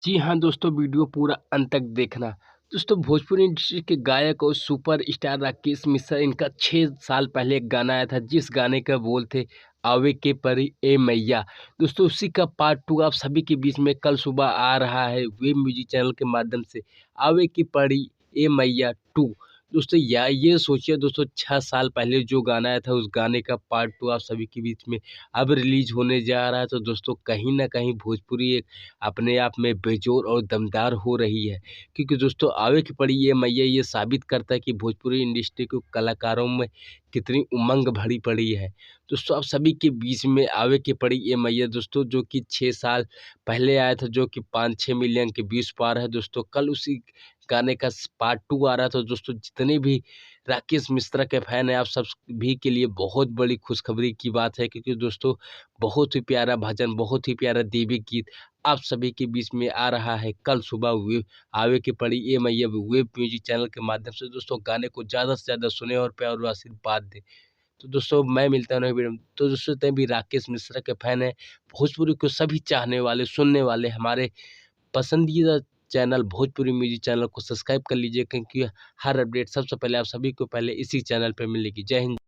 जी हाँ दोस्तों, वीडियो पूरा अंत तक देखना। दोस्तों, भोजपुरी इंडस्ट्री के गायक और सुपर स्टार राकेश मिश्रा, इनका 6 साल पहले एक गाना आया था जिस गाने का बोल थे आवे के परी ए मैया। दोस्तों, उसी का पार्ट 2 आप सभी के बीच में कल सुबह आ रहा है वेब म्यूजिक चैनल के माध्यम से, आवे की परी ए मैया 2। दोस्तों, या ये सोचिए दोस्तों, 6 साल पहले जो गाना आया था उस गाने का पार्ट 2 आप सभी के बीच में अब रिलीज़ होने जा रहा है। तो दोस्तों, कहीं न कहीं भोजपुरी एक अपने आप में बेजोड़ और दमदार हो रही है। क्योंकि दोस्तों, आवे की पड़ी ये मैया ये साबित करता है कि भोजपुरी इंडस्ट्री के कलाकारों में कितनी उमंग भरी पड़ी है। दोस्तों, आप सभी के बीच में आवे की पड़ी ये मैया दोस्तों, जो कि 6 साल पहले आया था, जो कि 5-6 मिलियन के व्यूज़ पार है दोस्तों। कल उसी गाने का पार्ट 2 आ रहा था दोस्तों। जितने भी राकेश मिश्रा के फैन हैं, आप सब भी के लिए बहुत बड़ी खुशखबरी की बात है, क्योंकि दोस्तों, बहुत ही प्यारा भजन, बहुत ही प्यारा देवी गीत आप सभी के बीच में आ रहा है कल सुबह वे आवे की पड़ी ये मैया वेब म्यूजिक चैनल के माध्यम से। दोस्तों, गाने को ज़्यादा से ज़्यादा सुने और प्यार और आशीर्वाद दें। तो दोस्तों, मैं मिलता हूँ नई वीडियो में। तो दोस्तों, जितने भी राकेश मिश्रा के फैन हैं, भोजपुरी को सभी चाहने वाले, सुनने वाले, हमारे पसंदीदा चैनल भोजपुरी म्यूजिक चैनल को सब्सक्राइब कर लीजिए, क्योंकि हर अपडेट सबसे पहले आप सभी को पहले इसी चैनल पे मिलेगी। जय हिंद।